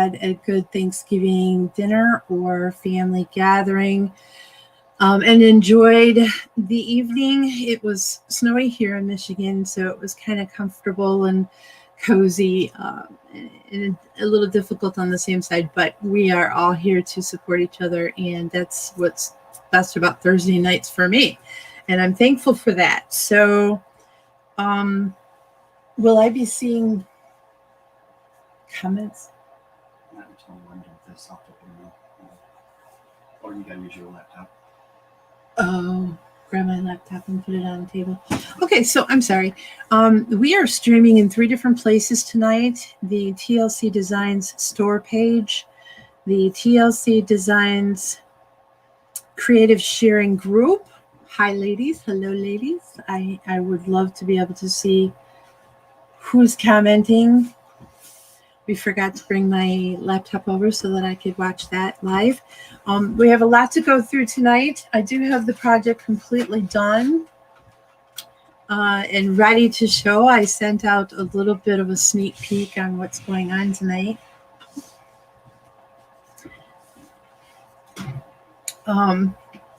had a good Thanksgiving dinner or family gathering and enjoyed the evening. It was snowy here in Michigan, so it was kind of comfortable and cozy and a little difficult on the same side, but we are all here to support each other, and that's what's best about Thursday nights for me, and I'm thankful for that. So will I be seeing comments? Not until I'm done with this, I'll put them in, or you gotta use your laptop. Oh, grab my laptop and put it on the table. Okay, so I'm sorry. We are streaming in 3 different places tonight. The TLC Designs store page, the TLC Designs creative sharing group. Hi, ladies. Hello, ladies. I would love to be able to see who's commenting. We forgot to bring my laptop over so that I could watch that live. We have a lot to go through tonight. I do have the project completely done and ready to show. I sent out a little bit of a sneak peek on what's going on tonight.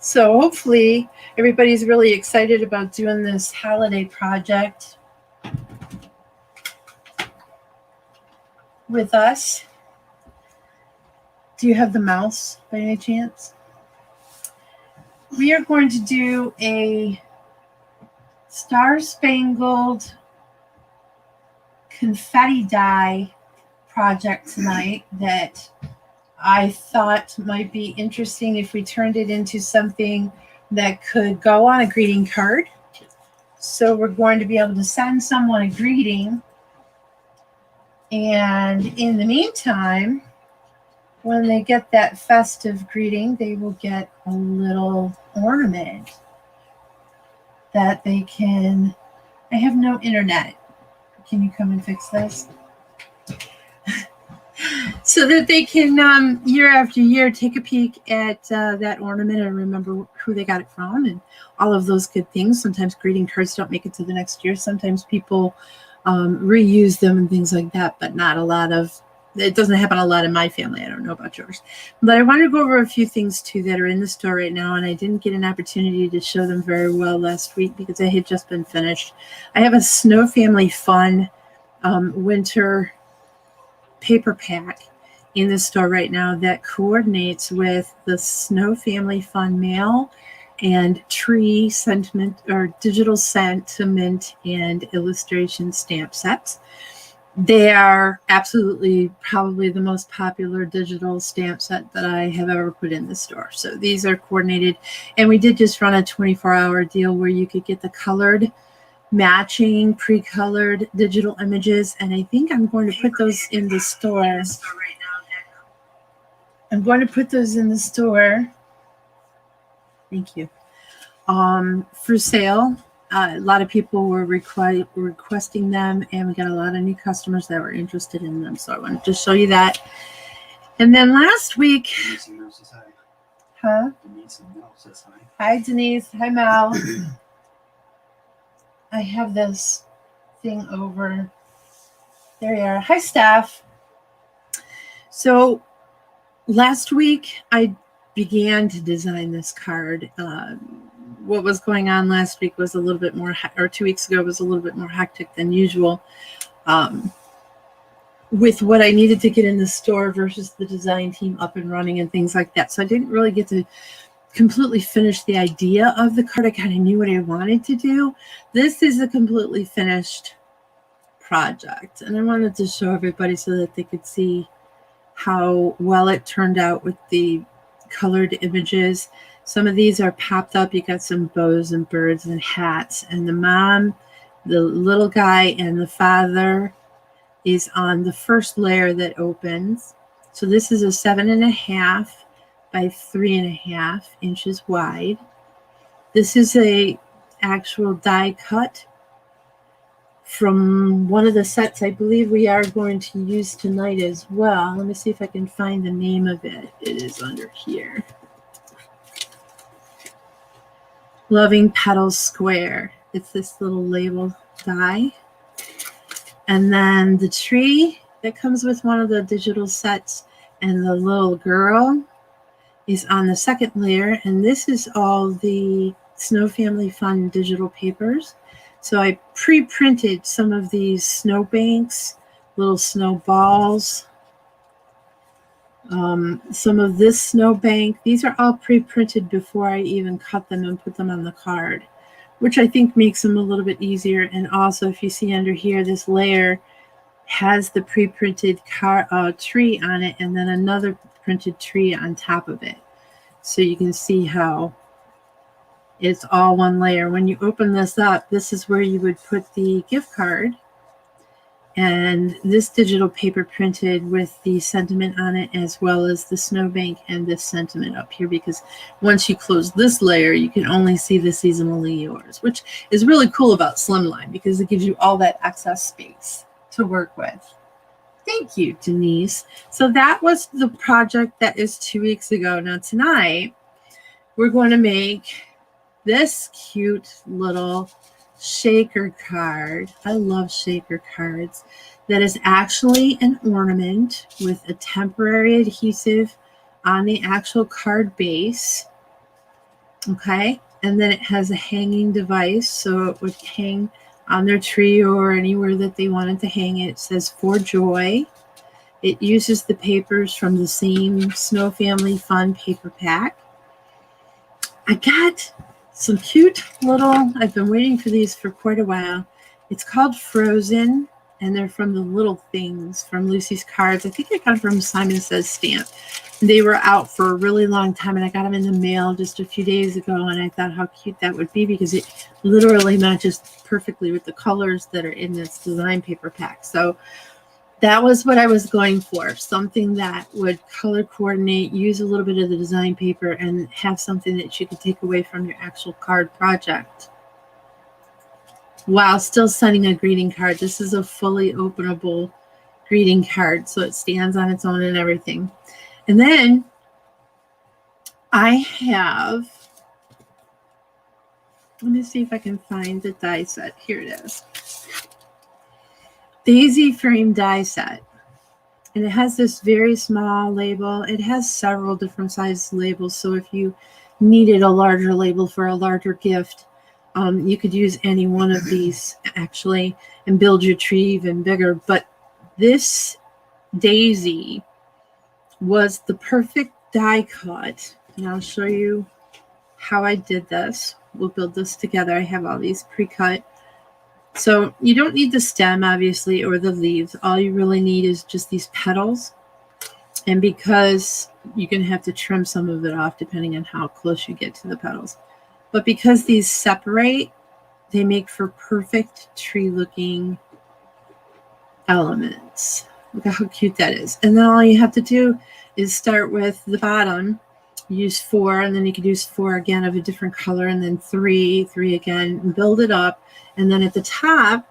So hopefully everybody's really excited about doing this holiday project with us. Do you have the mouse by any chance? We are going to do a star-spangled confetti die project tonight that I thought might be interesting if we turned it into something that could go on a greeting card. So we're going to be able to send someone a greeting, and in the meantime, when they get that festive greeting, they will get a little ornament that they can. I have no internet. Can you come and fix this? So that they can, year after year, take a peek at that ornament and remember who they got it from and all of those good things. Sometimes greeting cards don't make it to the next year. Sometimes people reuse them and things like that, but not a lot of. It doesn't happen a lot in my family. I don't know about yours. But I want to go over a few things, too, that are in the store right now, and I didn't get an opportunity to show them very well last week because they had just been finished. I have a Snow Family Fun winter paper pack in the store right now that coordinates with the Snow Family Fun mail and tree sentiment or digital sentiment and illustration stamp sets. They are absolutely probably the most popular digital stamp set that I have ever put in the store. So these are coordinated, and we did just run a 24-hour deal where you could get the colored matching pre-colored digital images, and I think I'm going to put those in the store. I'm going to put those in the store. Thank you. For sale. A lot of people were requesting them, and we got a lot of new customers that were interested in them. So I wanted to show you that. And then last week, huh? Hi, Denise. Hi, Mel. I have this thing over. There you are. Hi, Steph. So last week, I began to design this card. What was going on last week was a little bit more, or 2 weeks ago was a little bit more hectic than usual with what I needed to get in the store versus the design team up and running and things like that. So I didn't really get to completely finish the idea of the card. I kind of knew what I wanted to do. This is a completely finished project, and I wanted to show everybody so that they could see how well it turned out with the colored images. Some of these are popped up. You got some bows and birds and hats, and the mom, the little guy, and the father is on the first layer that opens. So this is a 7.5 by 3.5 inches wide. This is a actual die cut from one of the sets I believe we are going to use tonight as well. Let me see if I can find the name of it. It is under here. Loving Petals Square. It's this little label die. And then the tree That comes with one of the digital sets, and the little girl is on the second layer, and this is all the Snow Family Fun digital papers. So I pre-printed some of these snowbanks, little snowballs, some of this snowbank. These are all pre-printed before I even cut them and put them on the card, which I think makes them a little bit easier. And also, if you see under here, this layer has the pre-printed tree on it, and then another printed tree on top of it. So you can see how it's all one layer. When you open this up, this is where you would put the gift card, and this digital paper printed with the sentiment on it, as well as the snowbank and this sentiment up here, because once you close this layer, you can only see the seasonally yours, which is really cool about Slimline because it gives you all that excess space to work with. Thank you, Denise. So that was the project that is 2 weeks ago. Now tonight, we're going to make this cute little shaker card. I love shaker cards. That is actually an ornament with a temporary adhesive on the actual card base. Okay, and then it has a hanging device, so it would hang on their tree or anywhere that they wanted to hang it. It says "For Joy." It uses the papers from the same Snow Family Fun paper pack. I got some cute little, I've been waiting for these for quite a while. It's called Frozen, and they're from the Little Things from Lucy's Cards. I think I got them from Simon Says Stamp. They were out for a really long time, and I got them in the mail just a few days ago, and I thought how cute that would be because it literally matches perfectly with the colors that are in this design paper pack. So that was what I was going for, something that would color coordinate, use a little bit of the design paper, and have something that you could take away from your actual card project while still sending a greeting card. This is a fully openable greeting card, so it stands on its own and everything. And then I have, let me see if I can find the die set. Here it is. Daisy frame die set. And it has this very small label. It has several different size labels, so if you needed a larger label for a larger gift, you could use any one of these actually and build your tree even bigger. But this daisy was the perfect die cut, and I'll show you how I did this. We'll build this together. I have all these pre-cut. So you don't need the stem, obviously, or the leaves. All you really need is just these petals. And because you're going to have to trim some of it off depending on how close you get to the petals. But because these separate, they make for perfect tree-looking elements. Look at how cute that is. And then all you have to do is start with the bottom. Use 4, and then you could use 4 again of a different color, and then 3 again, and build it up. And then at the top,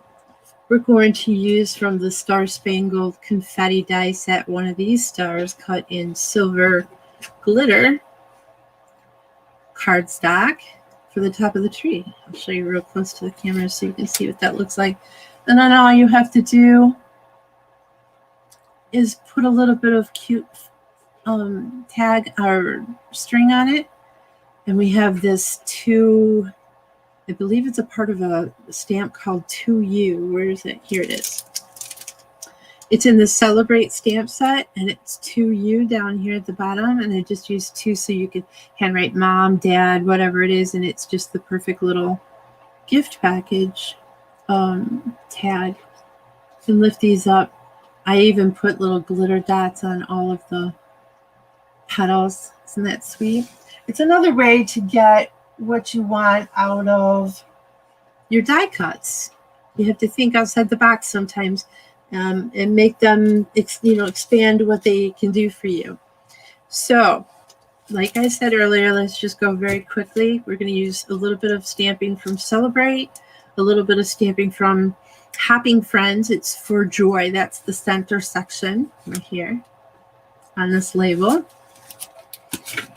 we're going to use from the Star Spangled Confetti die set, one of these stars cut in silver glitter cardstock for the top of the tree. I'll show you real close to the camera so you can see what that looks like. And then all you have to do is put a little bit of cute tag or string on it. And we have this 2, I believe it's a part of a stamp called 2U. Where is it? Here it is. It's in the Celebrate stamp set, and it's 2U down here at the bottom. And I just used 2 so you could handwrite mom, dad, whatever it is. And it's just the perfect little gift package tag. You can lift these up. I even put little glitter dots on all of the petals. Isn't that sweet? It's another way to get what you want out of your die cuts. You have to think outside the box sometimes and make them expand what they can do for you. So like I said earlier, let's just go very quickly. We're going to use a little bit of stamping from Celebrate, a little bit of stamping from Hopping Friends. It's For Joy. That's the center section right here on this label.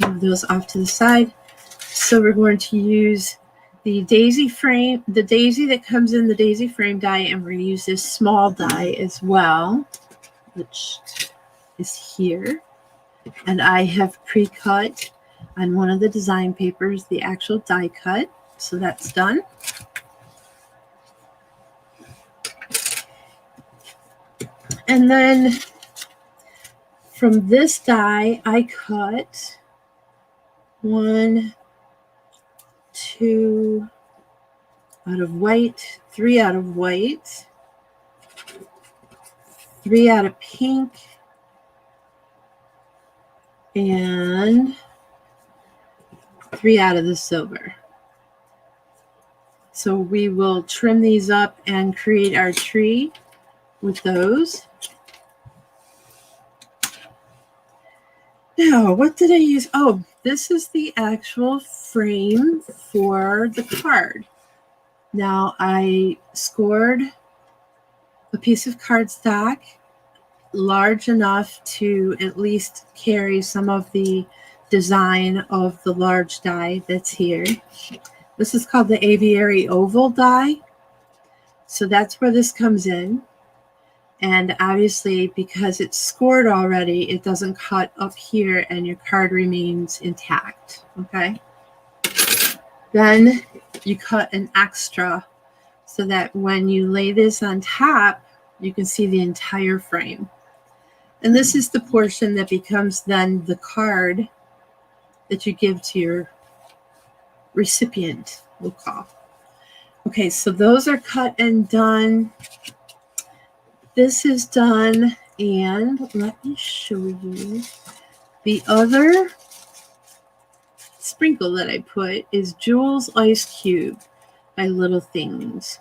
Move those off to the side. So we're going to use the daisy frame, the daisy that comes in the daisy frame die, and we're going to use this small die as well. which is here. And I have pre-cut on one of the design papers the actual die cut. So that's done. And then from this die, I cut 1, 2 out of white, 3 out of white, 3 out of pink, and 3 out of the silver. So we will trim these up and create our tree with those. Now, what did I use? Oh, this is the actual frame for the card. Now, I scored a piece of cardstock large enough to at least carry some of the design of the large die that's here. This is called the aviary oval die. So that's where this comes in. And obviously, because it's scored already, it doesn't cut up here and your card remains intact, okay? Then you cut an extra so that when you lay this on top, you can see the entire frame. And this is the portion that becomes then the card that you give to your recipient, we'll call. Okay, so those are cut and done. This is done, and let me show you the other sprinkle that I put is Jewel's Ice Cube by Little Things,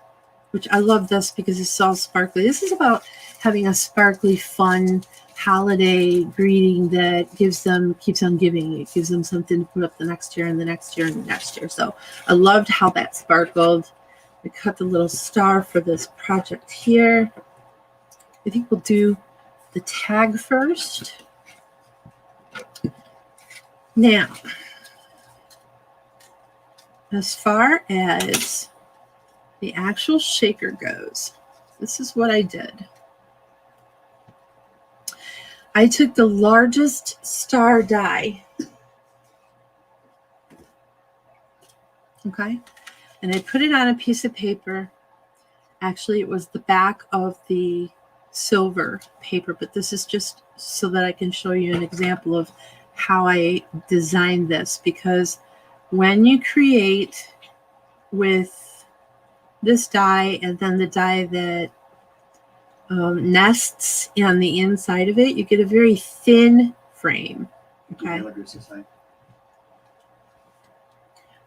which I love this because it's all sparkly. This is about having a sparkly, fun holiday greeting that keeps on giving. It gives them something to put up the next year and the next year and the next year. So I loved how that sparkled. I cut the little star for this project here. I think we'll do the tag first. Now, as far as the actual shaker goes, this is what I did. I took the largest star die, okay, and I put it on a piece of paper. Actually, it was the back of the silver paper, but this is just so that I can show you an example of how I designed this, because when you create with this die and then the die that nests on the inside of it, you get a very thin frame. Okay.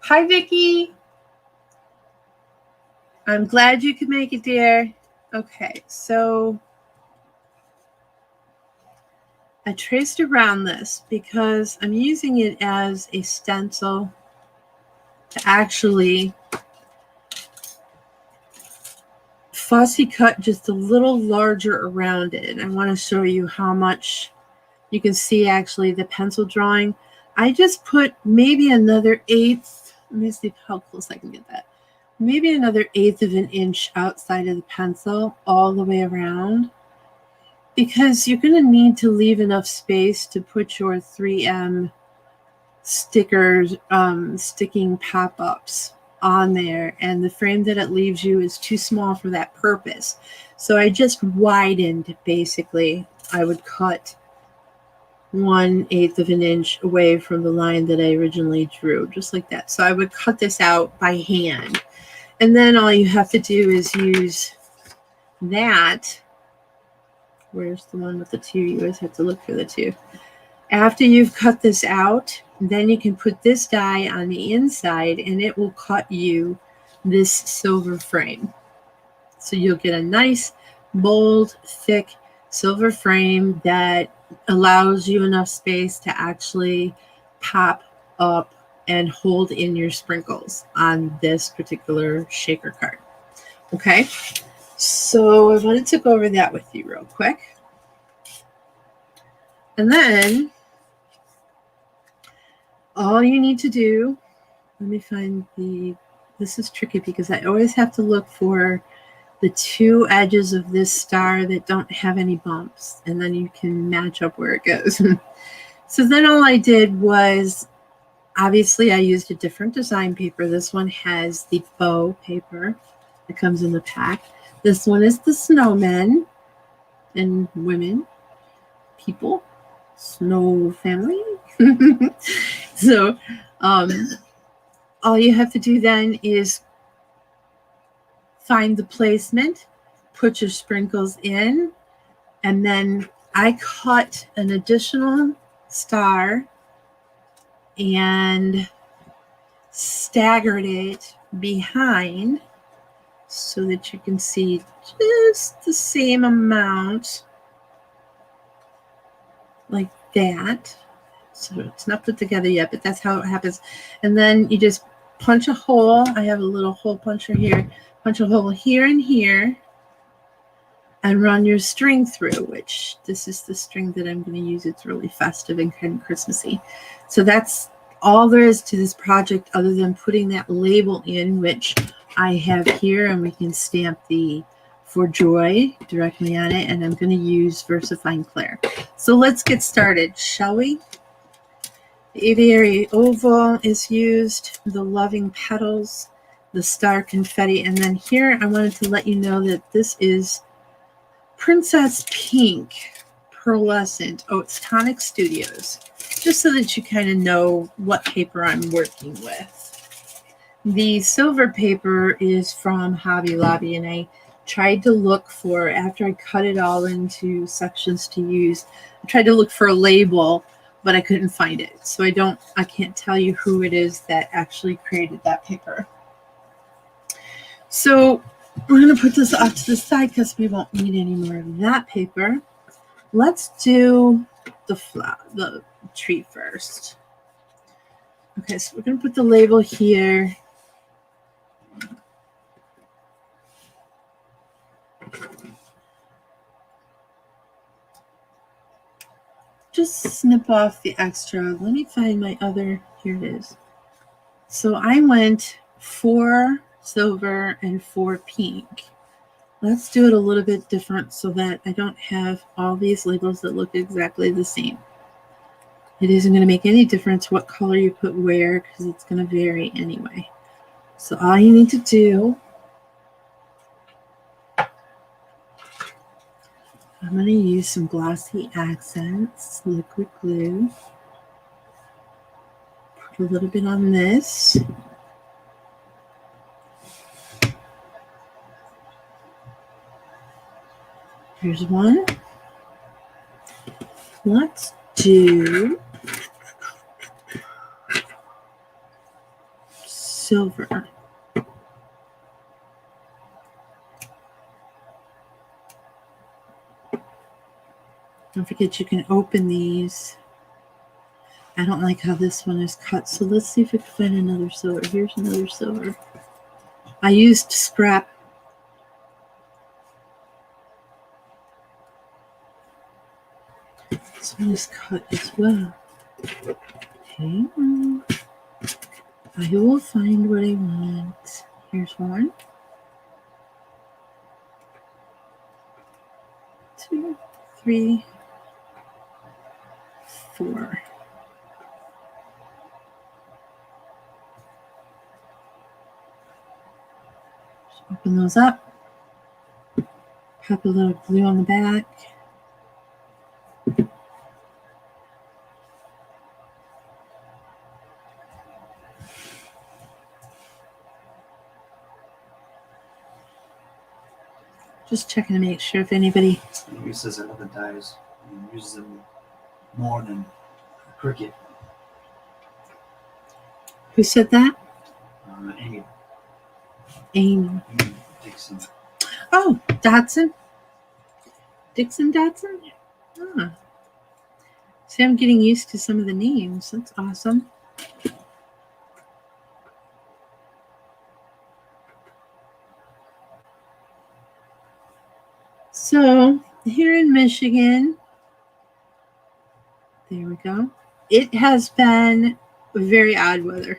Hi, Vicki. I'm glad you could make it, dear. Okay, so I traced around this because I'm using it as a stencil to actually fussy cut just a little larger around it. I want to show you how much you can see actually the pencil drawing. I just put maybe another 1/8. Let me see how close I can get that. Maybe another 1/8 of an inch outside of the pencil all the way around, because you're going to need to leave enough space to put your 3M stickers, sticking pop-ups on there, and the frame that it leaves you is too small for that purpose. So I just widened, basically. I would cut 1/8 of an inch away from the line that I originally drew, just like that. So I would cut this out by hand. And then all you have to do is use that. Where's the one with the 2? You always have to look for the 2. After you've cut this out, then you can put this die on the inside and it will cut you this silver frame. So you'll get a nice, bold, thick silver frame that allows you enough space to actually pop up and hold in your sprinkles on this particular shaker card. Okay, so I wanted to go over that with you real quick. And then all you need to do, let me find this is tricky because I always have to look for the two edges of this star that don't have any bumps, and then you can match up where it goes. So then all I did was, obviously I used a different design paper. This one has the bow paper that comes in the pack. This one is the snowmen and women, people, snow family. So all you have to do then is find the placement, put your sprinkles in, and then I cut an additional star and staggered it behind so that you can see just the same amount like that. So it's not put together yet, but that's how it happens. And then you just punch a hole. I have a little hole puncher here. Punch a hole here and here and run your string through, which this is the string that I'm going to use. It's really festive and kind of Christmassy. So that's all there is to this project other than putting that label in, which I have here, and we can stamp the For Joy directly on it, and I'm going to use VersaFine Clair. So let's get started, shall we? The aviary oval is used, the loving petals, the star confetti, and then here I wanted to let you know that this is Princess Pink Pearlescent. Oh, it's Tonic Studios, just so that you kind of know what paper I'm working with. The silver paper is from Hobby Lobby, and I tried to look for, after I cut it all into sections to use, I tried to look for a label, but I couldn't find it. So I can't tell you who it is that actually created that paper. So we're going to put this off to the side because we won't need any more of that paper. Let's do the tree first. Okay, so we're going to put the label here. Just snip off the extra. Let me find my other, here it is. So I went 4 silver and 4 pink. Let's do it a little bit different so that I don't have all these labels that look exactly the same. It isn't going to make any difference what color you put where because it's going to vary anyway. So all you need to do, I'm going to use some glossy accents, liquid glue. Put a little bit on this. Here's one. Let's do silver. Don't forget you can open these. I don't like how this one is cut, so let's see if we can find another silver. Here's another silver. I used scrap. This one is cut as well. Okay. I will find what I want. Here's one. 2, 3, 4. Just open those up. Pop a little glue on the back. Just checking to make sure if anybody uses it other dyes. He uses them more than cricket. Who said that? Amy. Amy. Dixon. Oh, Dotson. Dixon Dotson? Ah. See, I'm getting used to some of the names. That's awesome. So here in Michigan, there we go. It has been very odd weather,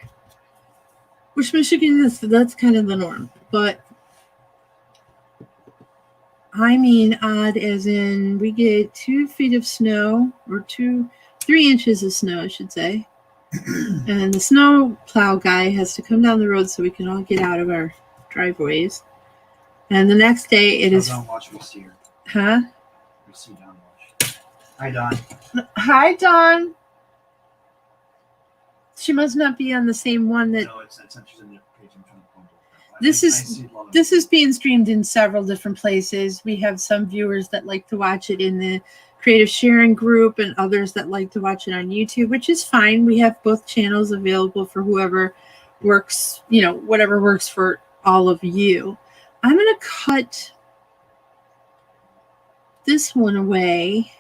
which Michigan is, that's kind of the norm. But I mean odd as in we get 2 feet of snow, or 3 inches of snow, I should say. And the snow plow guy has to come down the road so we can all get out of our driveways. And the next day it is. Don't watch, we see her. Huh? We see Dawn watch. Hi, Dawn. Hi, Dawn. She must not be on the same one that. No, it's she's in the page. I'm trying to find it. This is being streamed in several different places. We have some viewers that like to watch it in the creative sharing group and others that like to watch it on YouTube, which is fine. We have both channels available for whoever works, whatever works for all of you. I'm going to cut this one away.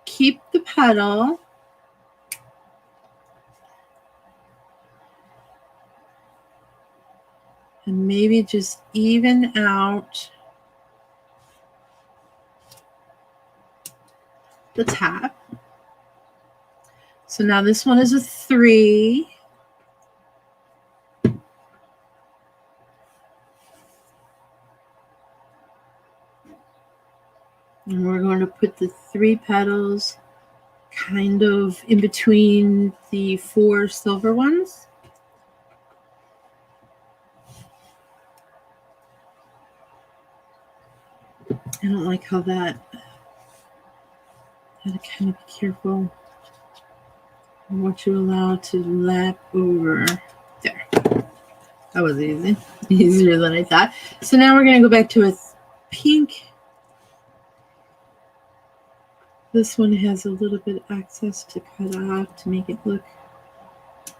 Keep the petal. And maybe just even out the top. So now this one is a 3. And we're going to put the 3 petals kind of in between the 4 silver ones. I don't like how that. Gotta kind of be careful what you allow to lap over. There. That was easy. Easier than I thought. So now we're going to go back to a pink. This one has a little bit of excess to cut off to make it look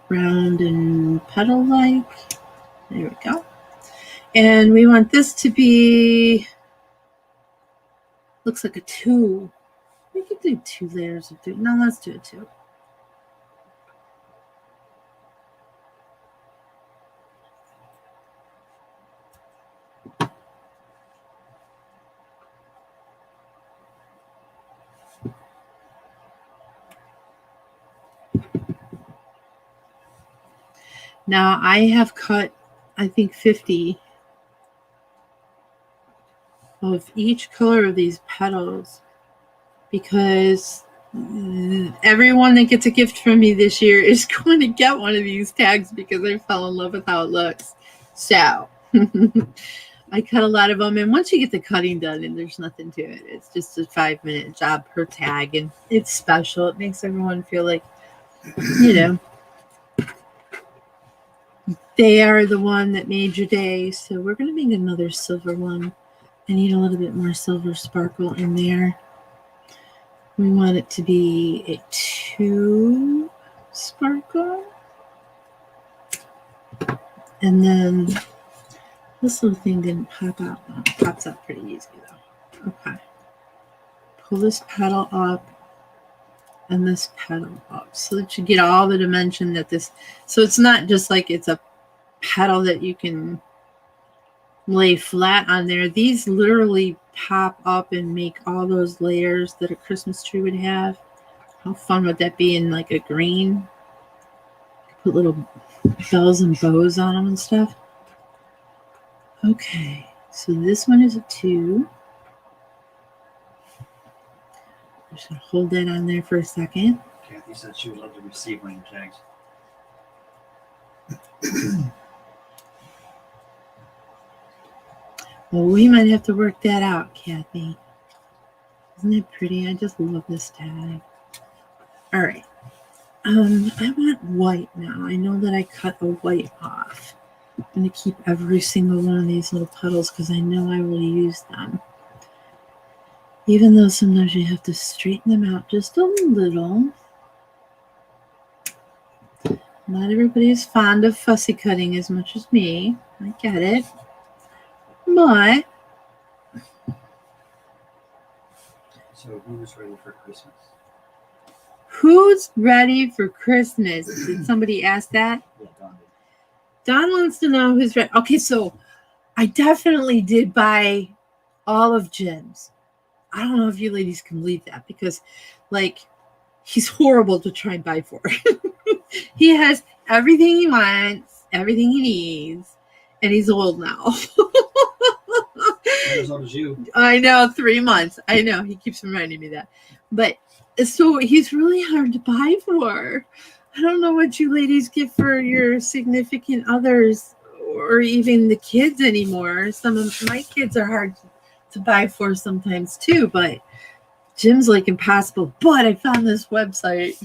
round and petal-like. There we go. And we want this to be, looks like a 2. We could do 2 layers of 3. No, let's do a 2. Now I have cut, I think, 50 of each color of these petals because everyone that gets a gift from me this year is going to get one of these tags because I fell in love with how it looks. So I cut a lot of them, and once you get the cutting done, and there's nothing to it, it's just a 5-minute job per tag, and it's special. It makes everyone feel like, they are the one that made your day. So we're going to make another silver one. I need a little bit more silver sparkle in there. We want it to be a 2 sparkle. And then this little thing didn't pop out. No, it pops out pretty easy though. Okay. Pull this petal up and this petal up so that you get all the dimension that this, so it's not just like it's a petal that you can lay flat on there. These literally pop up and make all those layers that a Christmas tree would have. How fun would that be in like a green? Put little bells and bows on them and stuff. Okay, so this one is a 2. I'm just going to hold that on there for a second. Kathy said she would love to receive one of your tags. Well, we might have to work that out, Kathy. Isn't it pretty? I just love this tag. All right. I want white now. I know that I cut a white off. I'm going to keep every single one of these little petals because I know I will use them. Even though sometimes you have to straighten them out just a little. Not everybody is fond of fussy cutting as much as me. I get it. But so who's ready for Christmas? Who's ready for Christmas? Did somebody ask that? Yeah, Don did. Don wants to know who's ready. Okay, so I definitely did buy all of Jim's. I don't know if you ladies can believe that because, like, he's horrible to try and buy for. He has everything he wants, everything he needs, and he's old now. Not as old as you. I know, 3 months. I know. He keeps reminding me that. But so he's really hard to buy for. I don't know what you ladies get for your significant others or even the kids anymore. Some of my kids are hard to buy for sometimes too, but Jim's like impossible. But I found this website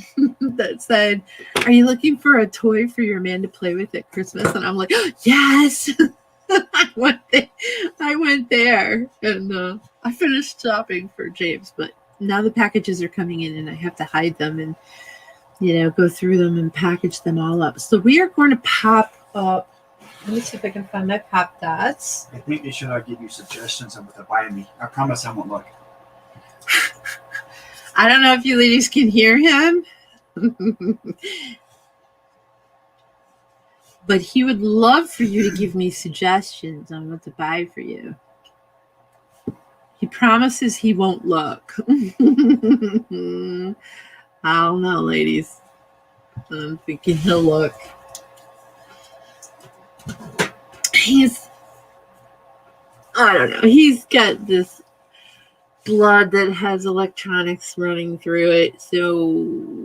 that said, "Are you looking for a toy for your man to play with at Christmas?" And I'm like, yes. I went there and I finished shopping for James, but now the packages are coming in and I have to hide them and, go through them and package them all up. So we are going to pop up. Let me see if I can find my pop dots. I think they should give you suggestions on what to buy me. I promise I won't look. I don't know if you ladies can hear him. But he would love for you to give me suggestions on what to buy for you. He promises he won't look. I don't know, ladies. I'm thinking he'll look. I don't know. He's got this blood that has electronics running through it. So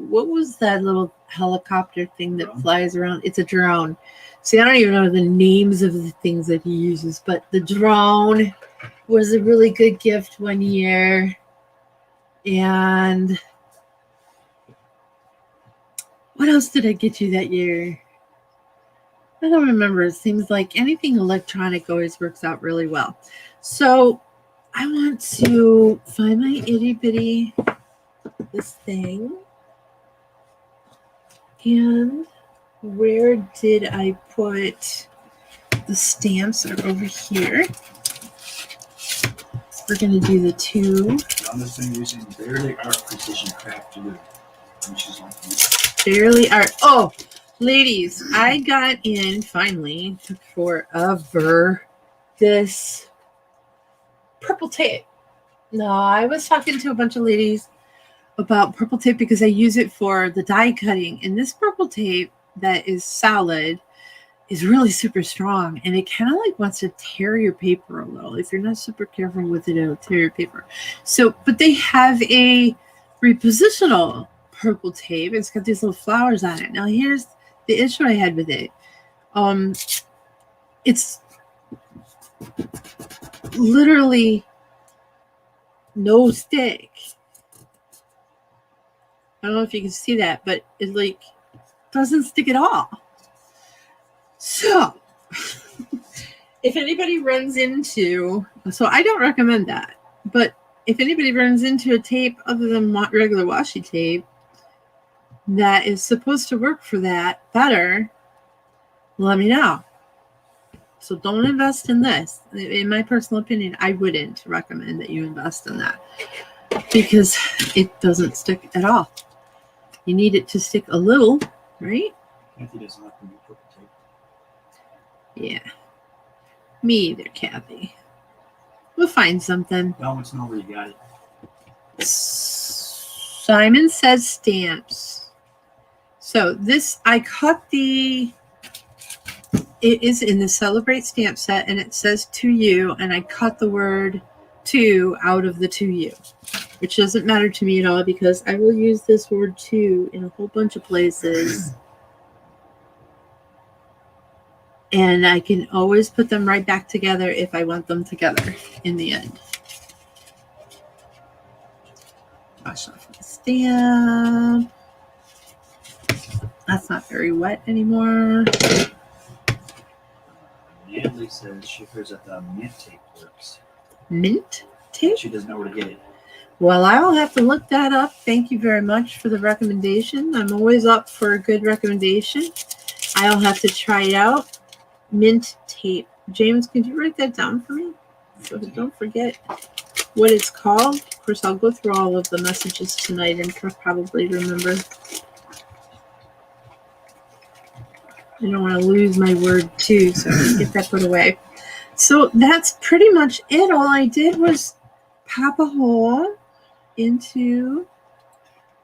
what was that little helicopter thing that flies around? It's a drone. See, I don't even know the names of the things that he uses, but the drone was a really good gift one year. And what else did I get you that year? I don't remember. It seems like anything electronic always works out really well. So I want to find my itty bitty this thing. And where did I put the stamps? Are over here. We're going to do the 2. Donna's been using Barely Art Precision Craft glue. And she's like, Barely Art. Oh, ladies, I got in finally. Took forever. This purple tape. No, I was talking to a bunch of ladies about purple tape because I use it for the die cutting. And this purple tape that is solid is really super strong. And it kind of like wants to tear your paper a little. If you're not super careful with it, it'll tear your paper. So, but they have a repositional purple tape. It's got these little flowers on it. Now, here's the issue I had with it. It's literally no stick. I don't know if you can see that, but it like doesn't stick at all. So if anybody runs into, so I don't recommend that, but if anybody runs into a tape other than regular washi tape that is supposed to work for that better, let me know. So don't invest in this. In my personal opinion, I wouldn't recommend that you invest in that because it doesn't stick at all. You need it to stick a little, right? Kathy doesn't like the new purple tape. Yeah. Me either, Kathy. We'll find something. No one's know where you got it. Simon says stamps. So this, I cut it is in the Celebrate stamp set, and it says to you, and I cut the word to out of the to you, which doesn't matter to me at all because I will use this word to in a whole bunch of places. And I can always put them right back together if I want them together in the end. Wash off the stamp. That's not very wet anymore. Natalie says she hears that the mint tape works. Mint tape? She doesn't know where to get it. Well, I will have to look that up. Thank you very much for the recommendation. I'm always up for a good recommendation. I'll have to try it out. Mint tape. James, could you write that down for me? So don't forget what it's called. Of course, I'll go through all of the messages tonight and probably remember. I don't want to lose my word too, so I can get that put away. So that's pretty much it. All I did was pop a hole into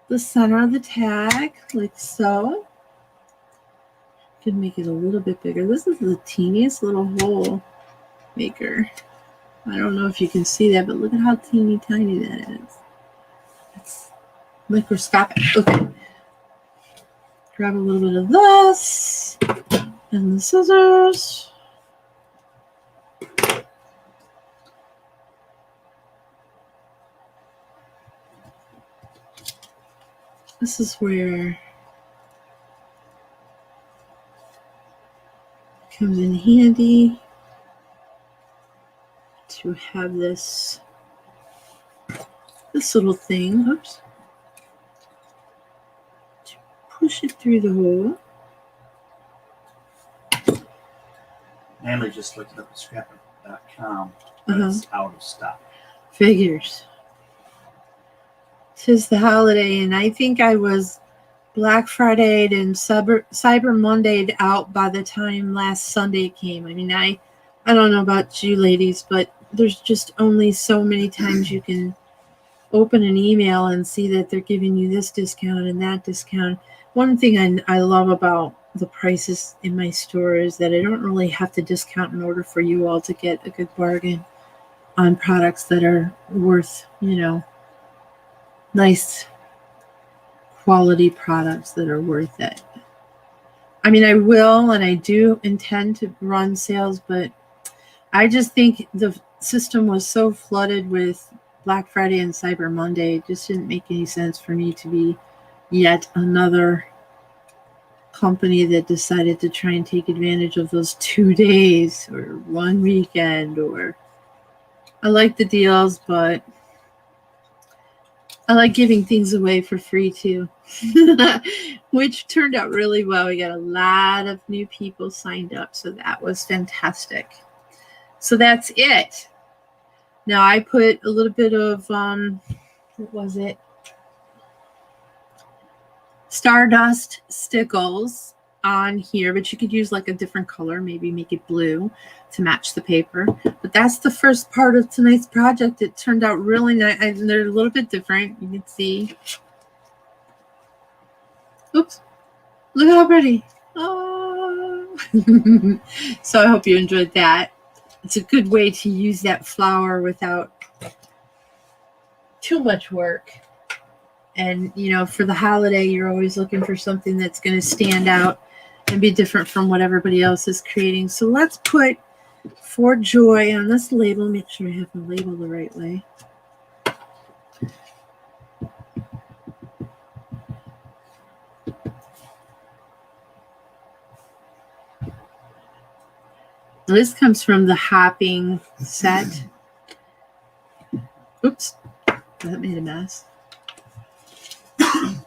the center of the tag, like so. Could make it a little bit bigger. This is the teeniest little hole maker. I don't know if you can see that, but look at how teeny tiny that is. It's microscopic. Okay. Grab a little bit of this and the scissors. This is where it comes in handy to have this little thing. Oops. To push it through the hole. Natalie just looked it up at scrapper.com, but it's out of stock. Figures. 'Tis the holiday, and I think I was Black Friday and Cyber Monday out by the time last Sunday came. I mean, I don't know about you ladies, but there's just only so many times you can open an email and see that they're giving you this discount and that discount. One thing I love about the prices in my store is that I don't really have to discount in order for you all to get a good bargain on products that are worth, nice quality products that are worth it. I mean, I will and I do intend to run sales, but I just think the system was so flooded with Black Friday and Cyber Monday, it just didn't make any sense for me to be yet another company that decided to try and take advantage of those 2 days or one weekend. Or I like the deals, but I like giving things away for free too, which turned out really well. We got a lot of new people signed up, so that was fantastic. So that's it. Now I put a little bit of, what was it? Stardust stickles on here, but you could use like a different color, maybe make it blue to match the paper. But that's the first part of tonight's project. It turned out really nice, and they're a little bit different. You can see. Oops, look how pretty. Oh. So I hope you enjoyed that. It's a good way to use that flower without too much work. And, for the holiday, you're always looking for something that's going to stand out and be different from what everybody else is creating. So let's put For Joy on this label. Make sure I have the label the right way. This comes from the Hopping set. Oops, that made a mess.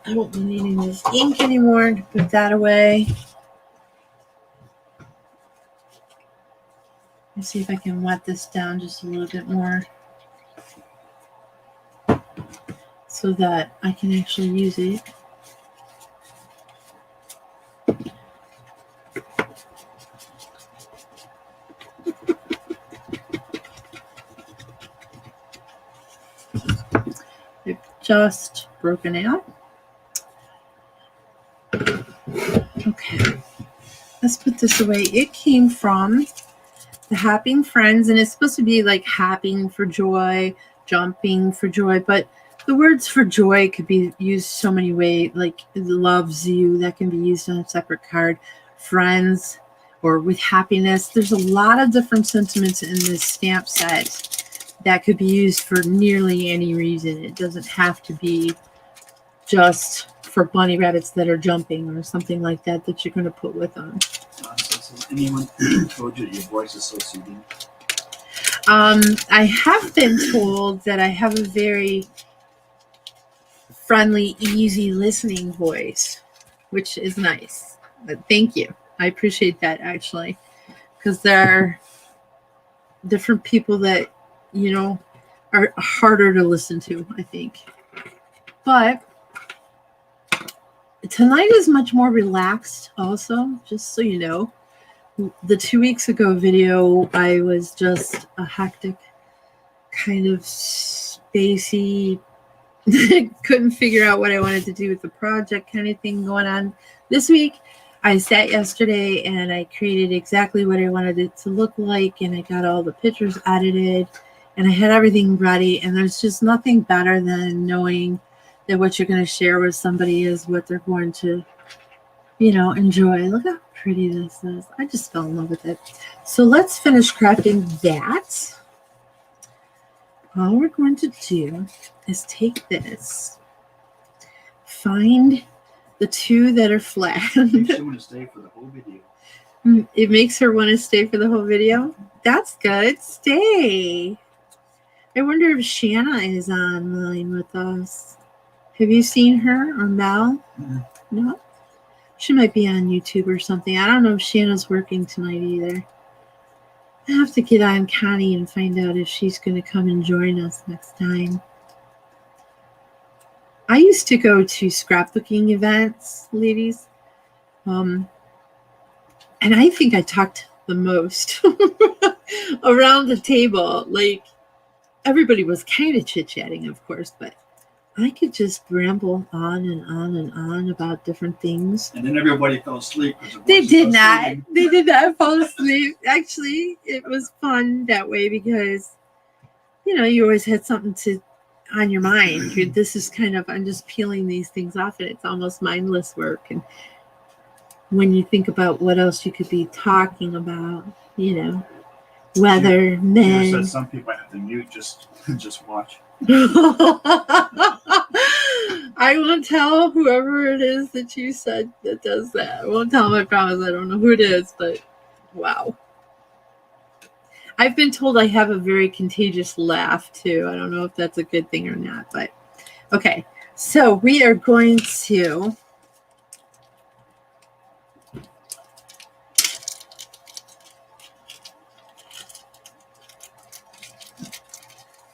I won't be needing this ink anymore to put that away. Let's see if I can wet this down just a little bit more so that I can actually use it. They've just broken out. Okay, let's put this away. It came from the Hopping Friends, and it's supposed to be like hopping for joy, jumping for joy, but the words for joy could be used so many ways, like loves you, that can be used on a separate card, friends, or with happiness. There's a lot of different sentiments in this stamp set that could be used for nearly any reason. It doesn't have to be just for bunny rabbits that are jumping or something like that you're going to put with them. Has anyone told you that your voice is so soothing? I have been told that I have a very friendly, easy listening voice, which is nice. Thank you. I appreciate that, actually, because there are different people that, are harder to listen to, I think. But tonight is much more relaxed also, just so you know. The 2 weeks ago video, I was just a hectic, kind of spacey, couldn't figure out what I wanted to do with the project kind of thing going on. This week, I sat yesterday and I created exactly what I wanted it to look like, and I got all the pictures edited, and I had everything ready. And there's just nothing better than knowing that what you're going to share with somebody is what they're going to, enjoy. Look how pretty this is. I just fell in love with it. So let's finish crafting that. All we're going to do is take this, find the two that are flat. Makes you want to stay for the whole video. It makes her want to stay for the whole video. That's good. Stay. I wonder if Shanna is online with us. Have you seen her or Mel? Mm-hmm. No. She might be on YouTube or something. I don't know if Shanna's working tonight either. I have to get on Connie and find out if she's going to come and join us next time. I used to go to scrapbooking events, ladies. And I think I talked the most around the table. Like, everybody was kind of chit-chatting, of course, but I could just ramble on and on and on about different things. And then everybody fell asleep. They did not. They did not fall asleep. Actually, it was fun that way because, you always had something on your mind. This is I'm just peeling these things off, and it's almost mindless work. And when you think about what else you could be talking about, weather, men. You said some people have to mute, just watch. I won't tell whoever it is that you said that does that. I won't tell them, I promise. I don't know who it is, but wow. I've been told I have a very contagious laugh too. I don't know if that's a good thing or not, but okay. So we are going to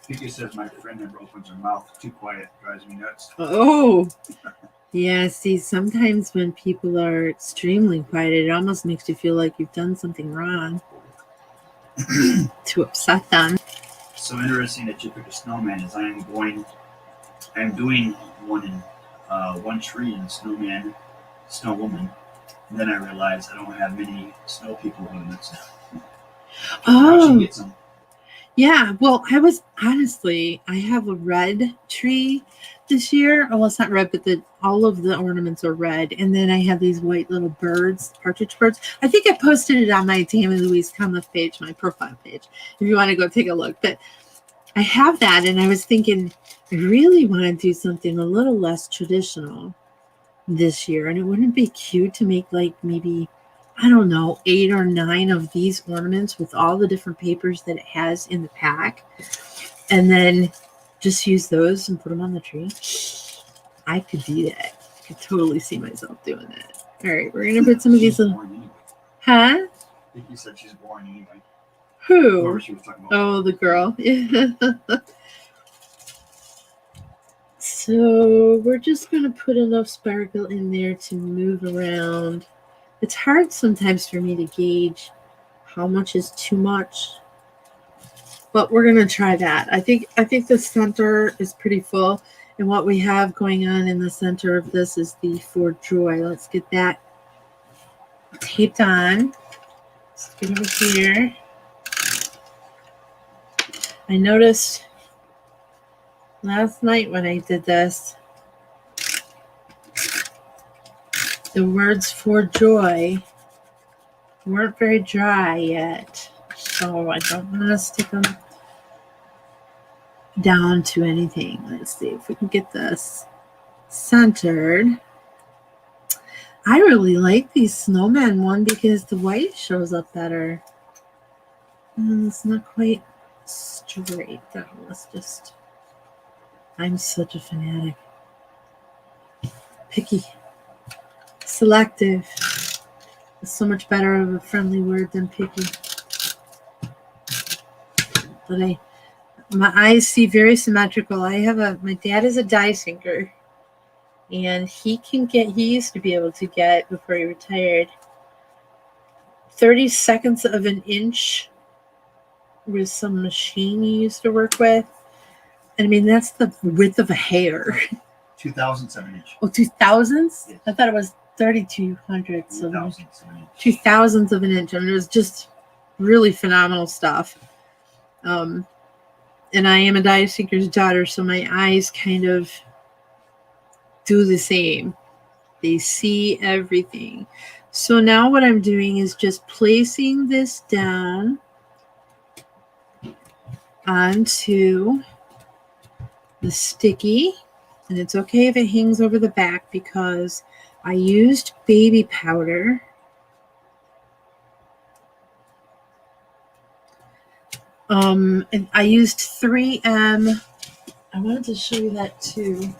Vicky says my friend never opens her mouth. Too quiet. Drives me nuts. Oh, yeah. See, sometimes when people are extremely quiet, it almost makes you feel like you've done something wrong to upset them. So interesting that you picked a snowman. As I'm doing one in one tree in Snowman, Snow Woman. And then I realized I don't have many snow people limits. Oh. Get some. Yeah, well, I have a red tree this year. Well, it's not red, but all of the ornaments are red. And then I have these white little birds, partridge birds. I think I posted it on my Tammy Louise Cometh page, my profile page, if you want to go take a look. But I have that, and I was thinking, I really want to do something a little less traditional this year. And it wouldn't be cute to make maybe, I don't know, 8 or 9 of these ornaments with all the different papers that it has in the pack. And then just use those and put them on the tree. I could do that. I could totally see myself doing that. All right, we're going to put some of these little... Anyway. Huh? Vicky said she's boring anyway. Who? Whoever she was talking about. Oh, the girl. Yeah. So we're just going to put enough sparkle in there to move around. It's hard sometimes for me to gauge how much is too much, but we're going to try that. I think the center is pretty full, and what we have going on in the center of this is the For Joy. Let's get that taped on. Let's get over here. I noticed last night when I did this, the words For Joy weren't very dry yet, so I don't want to stick them down to anything. Let's see if we can get this centered. I really like these snowman one because the white shows up better. It's not quite straight though. I'm such a fanatic. Picky. Selective. It's so much better of a friendly word than picky. But my eyes see very symmetrical. My dad is a die sinker, and he used to be able to get, before he retired, 30 seconds of an inch with some machine he used to work with. And I mean, that's the width of a hair. 2007 inch. Oh, 2000s? Yes. I thought it was 32 hundredths of an inch, 2,000ths of an inch. 2,000ths of an inch. I mean, it was just really phenomenal stuff. And I am a die seeker's daughter, so my eyes kind of do the same. They see everything. So now what I'm doing is just placing this down onto the sticky. And it's okay if it hangs over the back because I used baby powder. And I used 3M. I wanted to show you that too,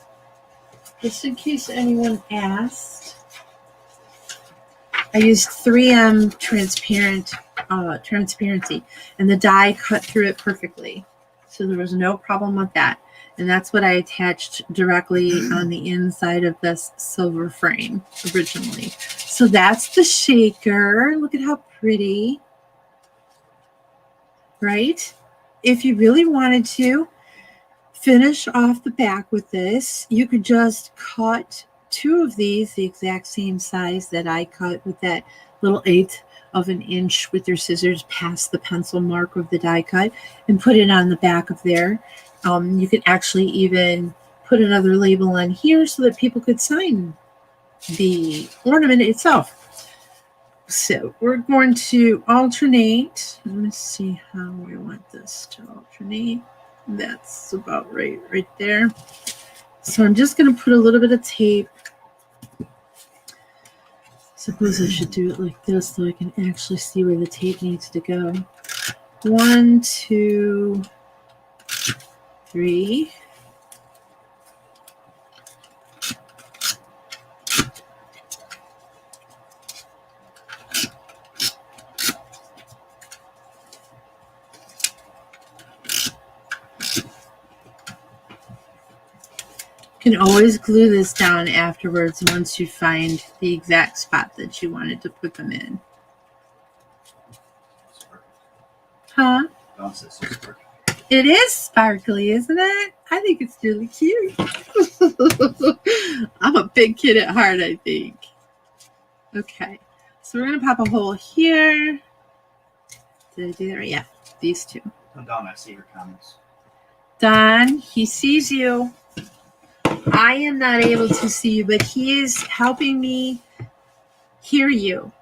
just in case anyone asked. I used 3M transparency, and the dye cut through it perfectly. So there was no problem with that. And that's what I attached directly on the inside of this silver frame originally. So that's the shaker. Look at how pretty. Right? If you really wanted to finish off the back with this, you could just cut 2 of these the exact same size that I cut with that little 1/8 of an inch with your scissors past the pencil mark of the die cut and put it on the back of there. You can actually even put another label on here so that people could sign the ornament itself. So we're going to alternate. Let me see how I want this to alternate. That's about right there. So I'm just going to put a little bit of tape. Suppose I should do it like this so I can actually see where the tape needs to go. 1, 2, 3. You can always glue this down afterwards once you find the exact spot that you wanted to put them in. Huh? It is sparkly, isn't it? I think it's really cute. I'm a big kid at heart, I think. Okay, so we're going to pop a hole here. Did I do that right? Yeah, these 2. Oh, Don, I see your comments. Don, he sees you. I am not able to see you, but he is helping me hear you.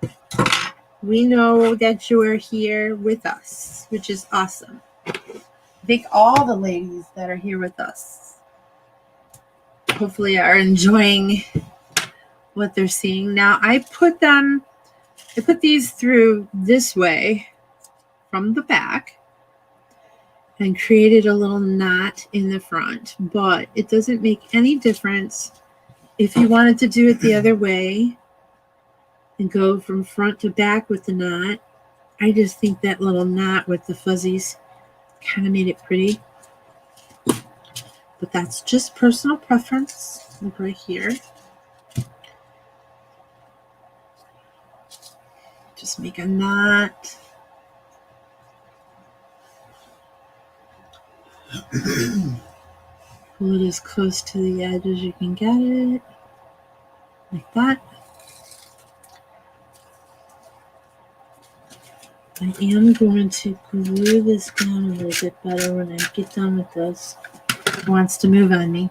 We know that you are here with us, which is awesome. I think all the ladies that are here with us hopefully are enjoying what they're seeing. Now I put these through this way from the back and created a little knot in the front, but it doesn't make any difference if you wanted to do it the other way and go from front to back with the knot. I just think that little knot with the fuzzies kind of made it pretty, but that's just personal preference. Look right here. Just make a knot. Pull it as close to the edge as you can get it, like that. I am going to glue this down a little bit better when I get done with this. It wants to move on me.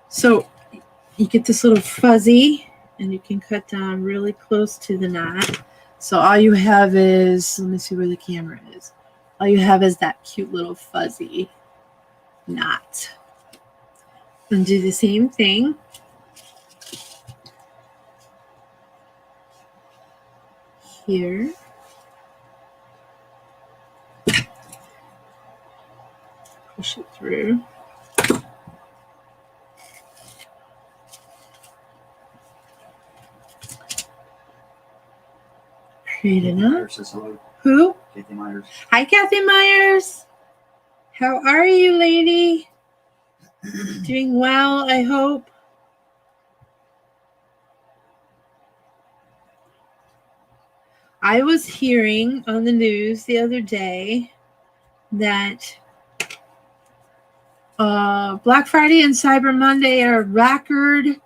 So you get this little fuzzy, and you can cut down really close to the knot. So all you have is, let me see where the camera is. All you have is that cute little fuzzy knot. And do the same thing. Here. Push it through. Create a knot. Who? Kathy Myers. Hi, Kathy Myers. How are you, lady? Doing well, I hope. I was hearing on the news the other day that Black Friday and Cyber Monday are record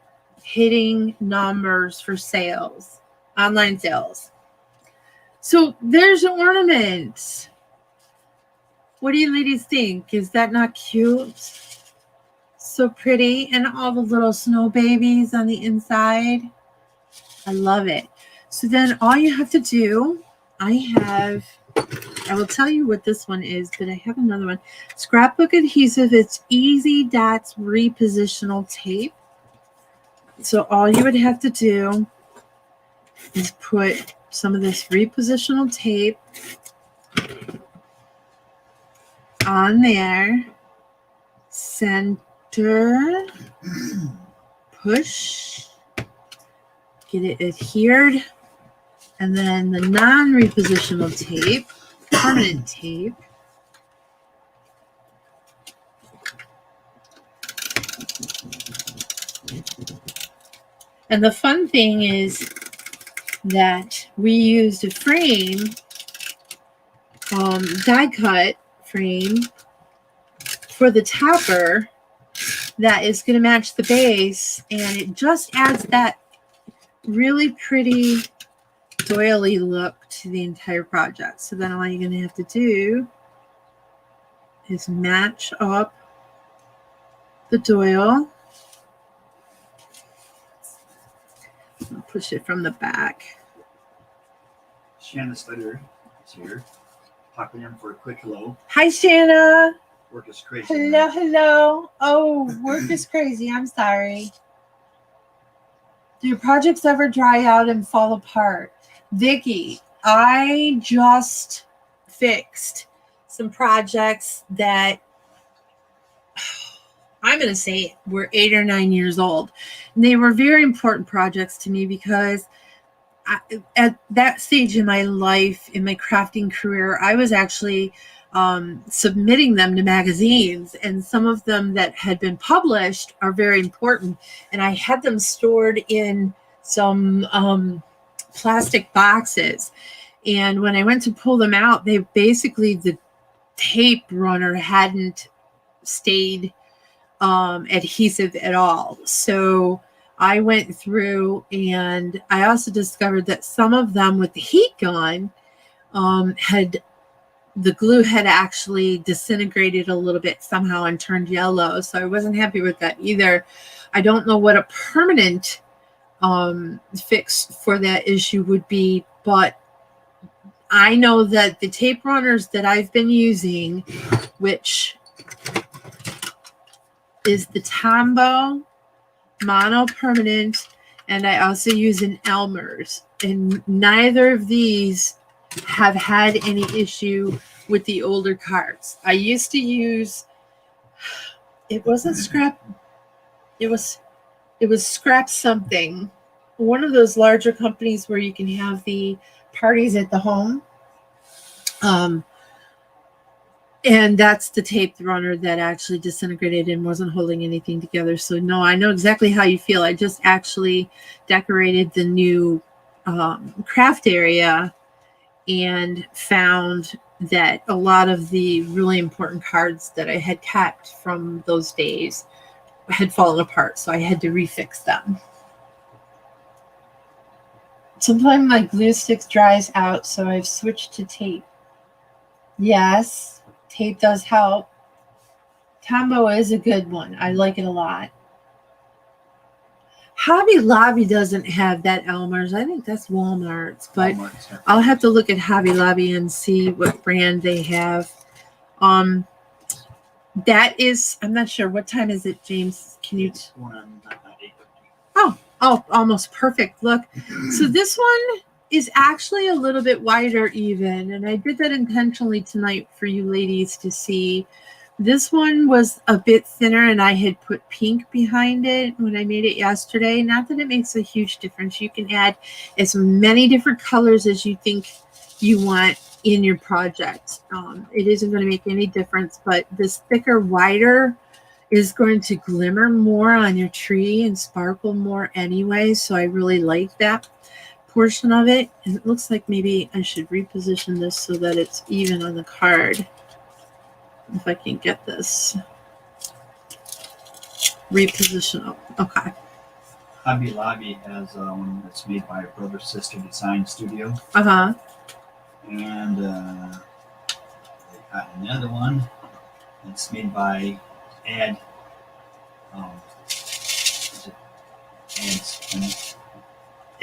hitting numbers for sales, online sales. So there's an ornament. What do you ladies think? Is that not cute? So pretty. And all the little snow babies on the inside. I love it. So then all you have to do, I will tell you what this one is, but I have another one. Scrapbook adhesive. It's Easy Dots repositional tape. So all you would have to do is put some of this repositional tape on there, center, push, get it adhered, and then the non-repositional tape, permanent tape, and the fun thing is that we used a frame, die cut frame for the topper that is going to match the base, and it just adds that really pretty doily look to the entire project. So then all you're going to have to do is match up the doyle. I'll push it from the back. Shanna Slater is here, popping in for a quick hello. Hi, Shanna. Work is crazy. Hello, hello. Oh, work is crazy. I'm sorry. Do your projects ever dry out and fall apart? Vicky, I just fixed some projects that I'm going to say were 8 or 9 years old. And they were very important projects to me because at that stage in my life, in my crafting career, I was actually submitting them to magazines, and some of them that had been published are very important. And I had them stored in some plastic boxes. And when I went to pull them out, they basically, the tape runner hadn't stayed adhesive at all. So I went through, and I also discovered that some of them with the heat gun the glue had actually disintegrated a little bit somehow and turned yellow. So I wasn't happy with that either. I don't know what a permanent fix for that issue would be, but I know that the tape runners that I've been using, which is the Tombow Mono Permanent, and I also use an Elmer's, and neither of these have had any issue with the older cards. I used to use, it wasn't scrap, it was scrap something, one of those larger companies where you can have the parties at the home, and that's the tape runner that actually disintegrated and wasn't holding anything together. So no, I know exactly how you feel. I just actually decorated the new craft area and found that a lot of the really important cards that I had kept from those days had fallen apart, so I had to refix them. Sometimes my glue sticks dries out, so I've switched to tape. Yes, tape does help. Tombow is a good one. I like it a lot. Hobby Lobby doesn't have that Elmer's. I think that's Walmart's, but I'll have to look at Hobby Lobby and see what brand they have. That is, I'm not sure. What time is it, James? Can you? Oh, almost perfect. Look. So this one is actually a little bit wider even, and I did that intentionally tonight for you ladies to see. This one was a bit thinner, and I had put pink behind it when I made it yesterday. Not that it makes a huge difference. You can add as many different colors as you think you want in your project. It isn't going to make any difference, but this thicker, wider is going to glimmer more on your tree and sparkle more anyway, so I really like that portion of it. And it looks like maybe I should reposition this so that it's even on the card. If I can get this reposition up. Okay. Hobby Lobby has one that's made by Brother Sister Design Studio, Uh-huh. and they got another one that's made by Ad. Is it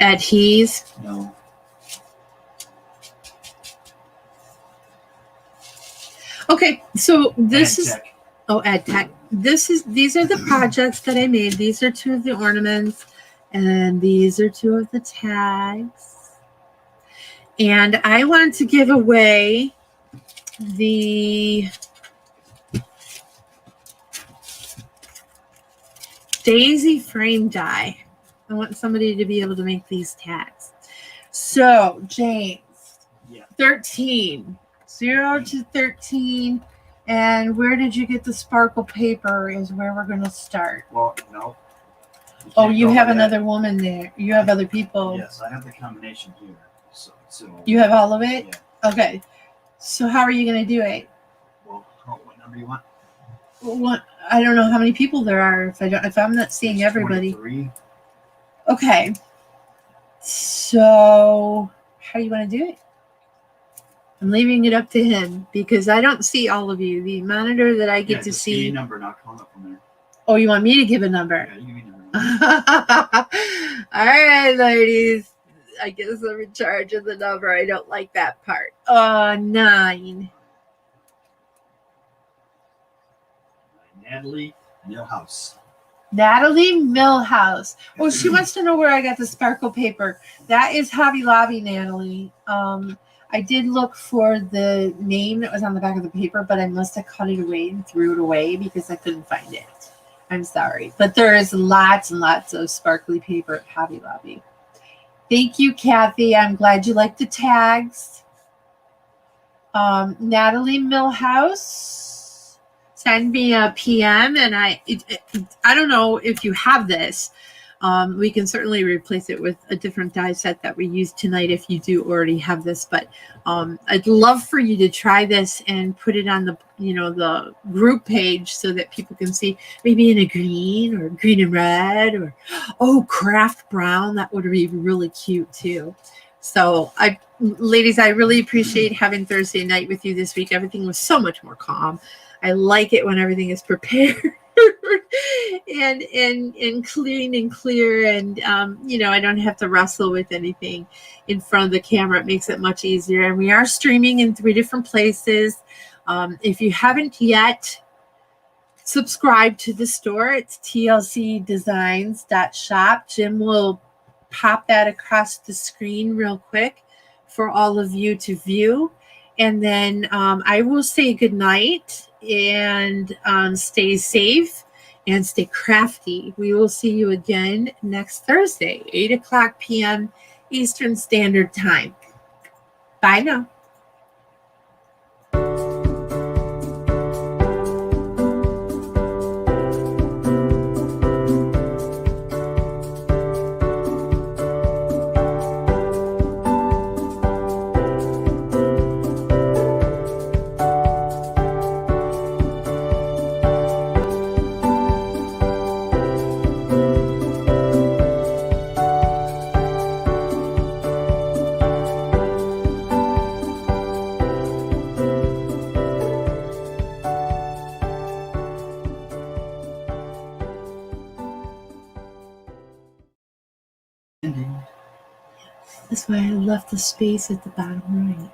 Ad? At He's. No. Okay, so this is Tech. Ed Tech. These are the projects that I made. These are 2 of the ornaments, and these are 2 of the tags. And I want to give away the daisy frame die. I want somebody to be able to make these tags. So, James, Yeah. 13, 0 to 13. And where did you get the sparkle paper is where we're going to start. Well, no. Oh, you have another woman there. You have other people. Yes, I have the combination here. So You have all of it? Yeah. Okay. So how are you going to do it? Well, what number you want? What? I don't know how many people there are. If I'm not seeing everybody. 23. Okay. So how do you want to do it? I'm leaving it up to him because I don't see all of you. The monitor that I get to just give me see. a number and I'll call it from there. Oh, you want me to give a number? Yeah, you give me a number. All right, ladies. I guess I'm in charge of the number. I don't like that part. 9. Natalie Millhouse. Natalie Millhouse. Oh, she wants to know where I got the sparkle paper. That is Hobby Lobby, Natalie. I did look for the name that was on the back of the paper, but I must have cut it away and threw it away because I couldn't find it. I'm sorry. But there is lots and lots of sparkly paper at Hobby Lobby. Thank you, Kathy. I'm glad you like the tags. Natalie Millhouse, send me a PM, and I don't know if you have this. We can certainly replace it with a different die set that we used tonight if you do already have this. But I'd love for you to try this and put it on the the group page so that people can see, maybe in a green or green and red, or craft brown. That would be really cute too. So ladies, I really appreciate having Thursday night with you this week. Everything was so much more calm. I like it when everything is prepared. and clean and clear, and I don't have to wrestle with anything in front of the camera. It makes it much easier. And we are streaming in 3 different places. If you haven't yet subscribed to the store, it's tlcdesigns.shop. Jim will pop that across the screen real quick for all of you to view. And then I will say good night, and stay safe and stay crafty. We will see you again next Thursday, 8:00 p.m. Eastern Standard Time. Bye now. That's why I left the space at the bottom right.